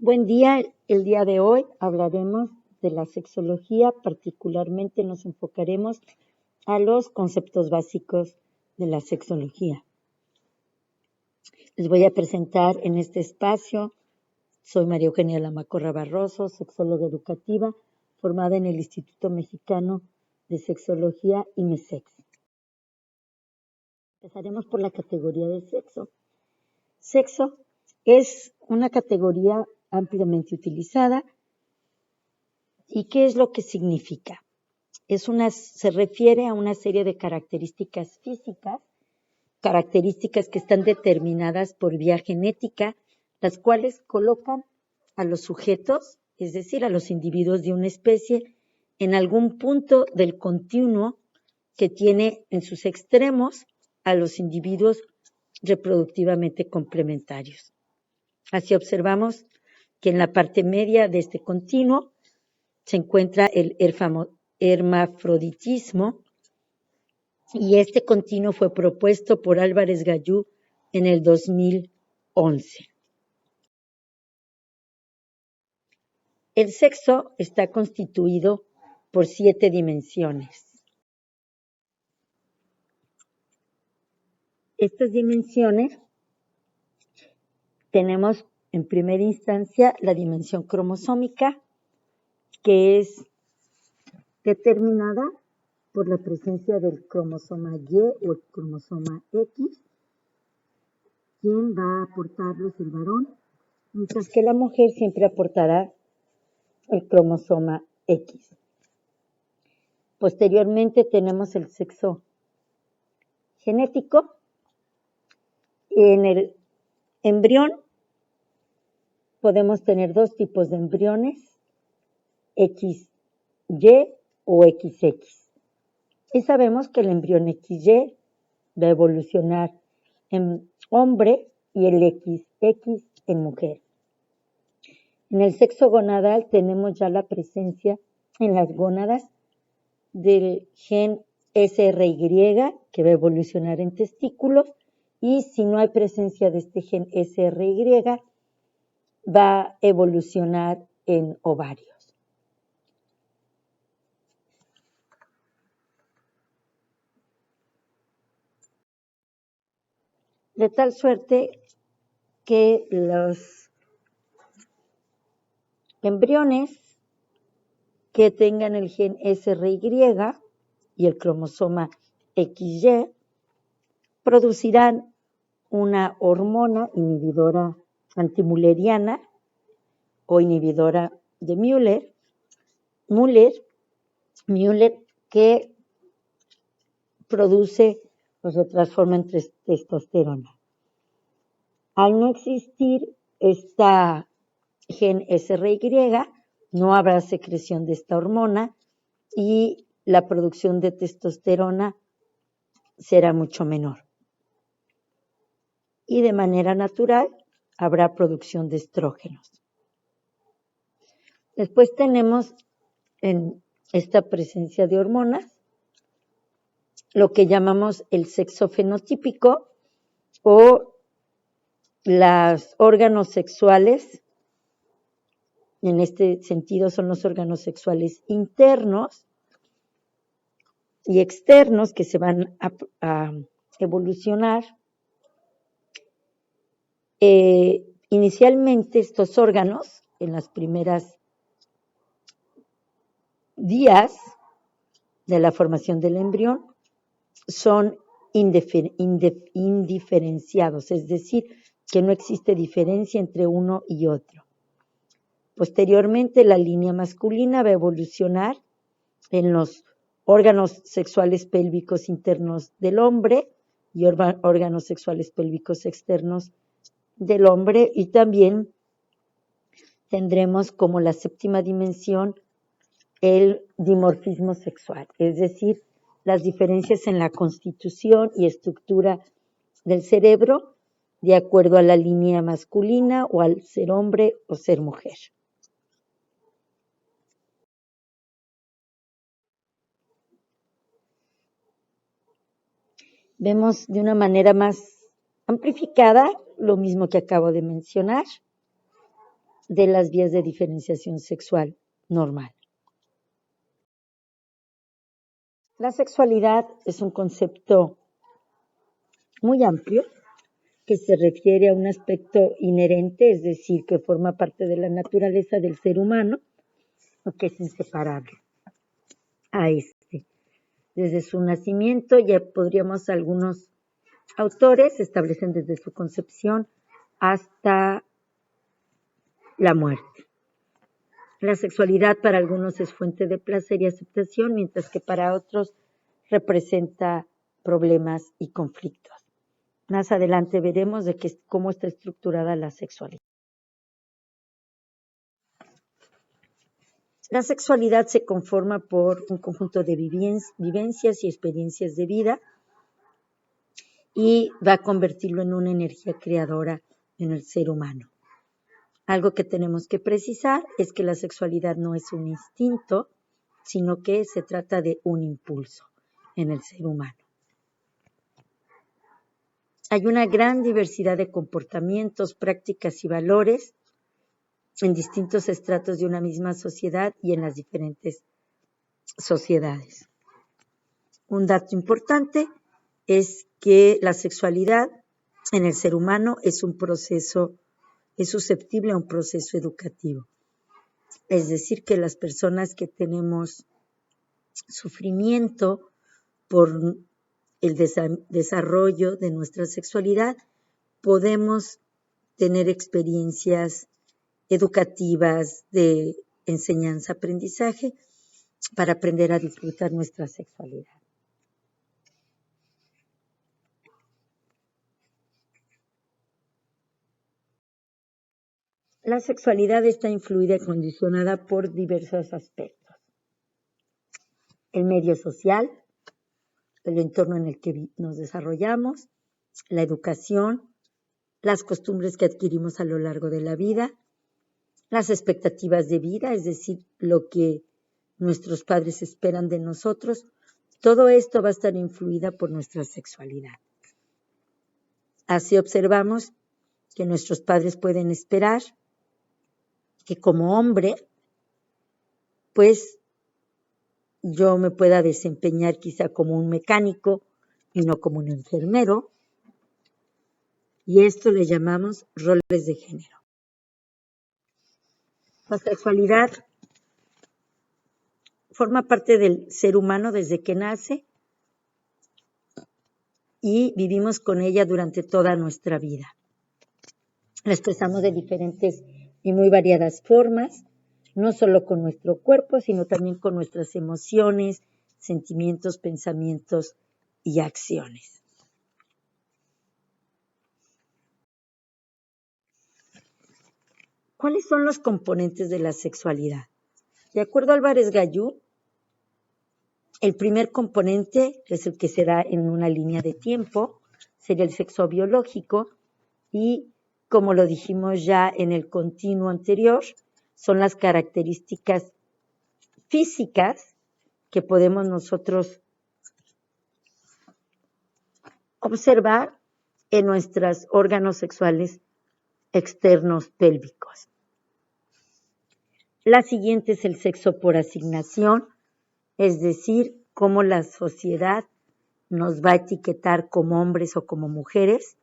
Buen día, el día de hoy hablaremos de la sexología, particularmente nos enfocaremos a los conceptos básicos de la sexología. Les voy a presentar en este espacio, soy María Eugenia Lamacorra Barroso, sexóloga educativa, formada en el Instituto Mexicano de Sexología IMESEX. Empezaremos por la categoría de sexo. Sexo es una categoría ampliamente utilizada. ¿Y qué es lo que significa? Se refiere a una serie de características físicas, características que están determinadas por vía genética, las cuales colocan a los sujetos, es decir, a los individuos de una especie, en algún punto del continuo que tiene en sus extremos a los individuos reproductivamente complementarios. Así observamos que en la parte media de este continuo se encuentra el hermafroditismo, y este continuo fue propuesto por Álvarez Gallú en el 2011. El sexo está constituido por 7 dimensiones. Estas dimensiones tenemos en primera instancia la dimensión cromosómica, que es determinada por la presencia del cromosoma Y o el cromosoma X, quien va a aportarlos el varón, mientras que la mujer siempre aportará el cromosoma X. Posteriormente tenemos el sexo genético. En el embrión podemos tener 2 tipos de embriones, XY o XX. Y sabemos que el embrión XY va a evolucionar en hombre y el XX en mujer. En el sexo gonadal tenemos ya la presencia en las gónadas del gen SRY, que va a evolucionar en testículos, y si no hay presencia de este gen SRY, va a evolucionar en ovarios. De tal suerte que los embriones que tengan el gen SRY y el cromosoma XY producirán una hormona inhibidora antimülleriana o inhibidora de Müller, que produce o se transforma en testosterona. Al no existir esta gen SRY, no habrá secreción de esta hormona y la producción de testosterona será mucho menor. Y de manera natural habrá producción de estrógenos. Después tenemos en esta presencia de hormonas lo que llamamos el sexo fenotípico o los órganos sexuales. En este sentido son los órganos sexuales internos y externos que se van a evolucionar. Inicialmente estos órganos, en las primeras días de la formación del embrión, son indiferenciados, es decir, que no existe diferencia entre uno y otro. Posteriormente, la línea masculina va a evolucionar en los órganos sexuales pélvicos internos del hombre y órganos sexuales pélvicos externos del hombre, y también tendremos como la séptima dimensión el dimorfismo sexual, es decir, las diferencias en la constitución y estructura del cerebro de acuerdo a la línea masculina o al ser hombre o ser mujer. Vemos de una manera más amplificada lo mismo que acabo de mencionar. de las vías de diferenciación sexual normal. La sexualidad es un concepto muy amplio que se refiere a un aspecto inherente, es decir, que forma parte de la naturaleza del ser humano o que es inseparable a este. Desde su nacimiento, ya podríamos, algunos autores establecen desde su concepción hasta la muerte. La sexualidad para algunos es fuente de placer y aceptación, mientras que para otros representa problemas y conflictos. Más adelante veremos cómo está estructurada la sexualidad. La sexualidad se conforma por un conjunto de vivencias y experiencias de vida y va a convertirlo en una energía creadora en el ser humano. Algo que tenemos que precisar es que la sexualidad no es un instinto, sino que se trata de un impulso en el ser humano. Hay una gran diversidad de comportamientos, prácticas y valores en distintos estratos de una misma sociedad y en las diferentes sociedades. Un dato importante es que la sexualidad en el ser humano es susceptible a un proceso educativo. Es decir, que las personas que tenemos sufrimiento por el desarrollo de nuestra sexualidad, podemos tener experiencias educativas de enseñanza-aprendizaje para aprender a disfrutar nuestra sexualidad. La sexualidad está influida y condicionada por diversos aspectos. El medio social, el entorno en el que nos desarrollamos, la educación, las costumbres que adquirimos a lo largo de la vida, las expectativas de vida, es decir, lo que nuestros padres esperan de nosotros, todo esto va a estar influida por nuestra sexualidad. Así observamos que nuestros padres pueden esperar que como hombre, pues yo me pueda desempeñar quizá como un mecánico y no como un enfermero, y esto le llamamos roles de género. La sexualidad forma parte del ser humano desde que nace y vivimos con ella durante toda nuestra vida. La expresamos de diferentes y muy variadas formas, no solo con nuestro cuerpo, sino también con nuestras emociones, sentimientos, pensamientos y acciones. ¿Cuáles son los componentes de la sexualidad? De acuerdo a Álvarez Gallú, el primer componente es el que se da en una línea de tiempo, sería el sexo biológico, y como lo dijimos ya en el continuo anterior, son las características físicas que podemos nosotros observar en nuestros órganos sexuales externos pélvicos. La siguiente es el sexo por asignación, es decir, cómo la sociedad nos va a etiquetar como hombres o como mujeres,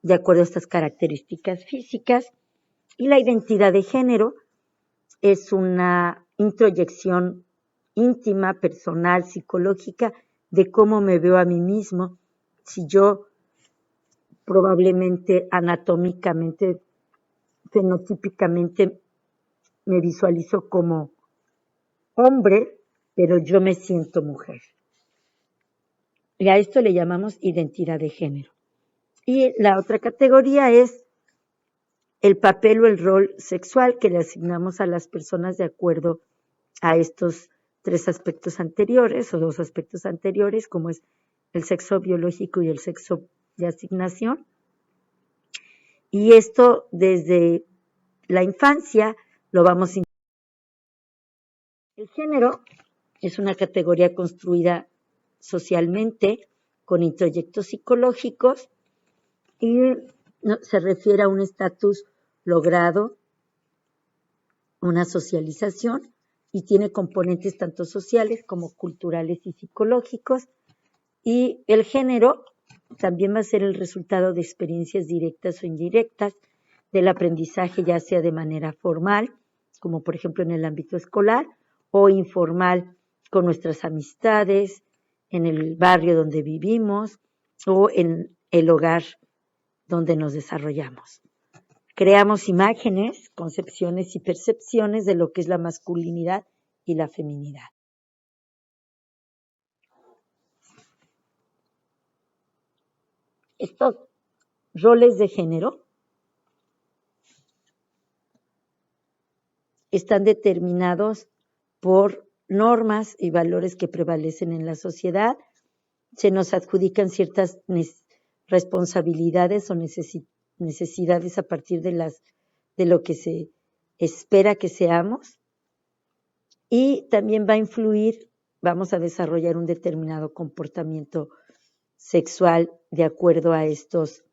de acuerdo a estas características físicas. Y la identidad de género es una introyección íntima, personal, psicológica, de cómo me veo a mí mismo, si yo probablemente anatómicamente, fenotípicamente me visualizo como hombre, pero yo me siento mujer. Y a esto le llamamos identidad de género. Y la otra categoría es el papel o el rol sexual que le asignamos a las personas de acuerdo a estos tres aspectos anteriores o dos aspectos anteriores, como es el sexo biológico y el sexo de asignación. Y esto desde la infancia lo vamos a... El género es una categoría construida socialmente con introyectos psicológicos y se refiere a un estatus logrado una socialización y tiene componentes tanto sociales como culturales y psicológicos. Y el género también va a ser el resultado de experiencias directas o indirectas del aprendizaje, ya sea de manera formal, como por ejemplo en el ámbito escolar, o informal con nuestras amistades, en el barrio donde vivimos o en el hogar donde nos desarrollamos. Creamos imágenes, concepciones y percepciones de lo que es la masculinidad y la feminidad. Estos roles de género están determinados por normas y valores que prevalecen en la sociedad. Se nos adjudican ciertas responsabilidades o necesidades a partir de lo que se espera que seamos, y también va a influir, vamos a desarrollar un determinado comportamiento sexual de acuerdo a estos,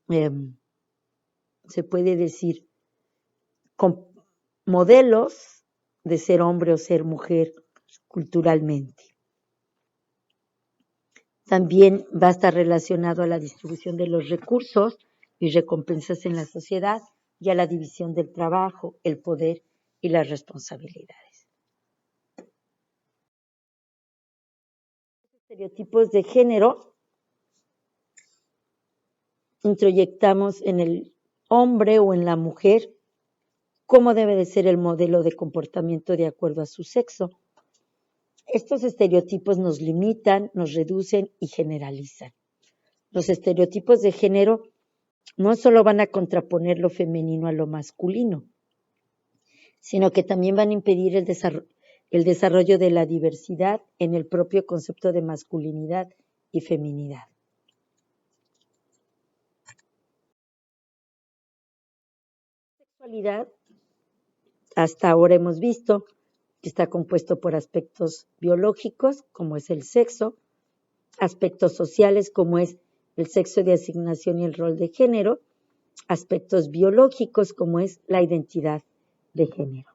se puede decir, modelos de ser hombre o ser mujer culturalmente. También va a estar relacionado a la distribución de los recursos y recompensas en la sociedad y a la división del trabajo, el poder y las responsabilidades. Estereotipos de género introyectamos en el hombre o en la mujer cómo debe de ser el modelo de comportamiento de acuerdo a su sexo. Estos estereotipos nos limitan, nos reducen y generalizan. Los estereotipos de género no solo van a contraponer lo femenino a lo masculino, sino que también van a impedir el desarrollo de la diversidad en el propio concepto de masculinidad y feminidad. La sexualidad, hasta ahora hemos visto que está compuesto por aspectos biológicos, como es el sexo, aspectos sociales, como es el sexo de asignación y el rol de género, aspectos biológicos, como es la identidad de género.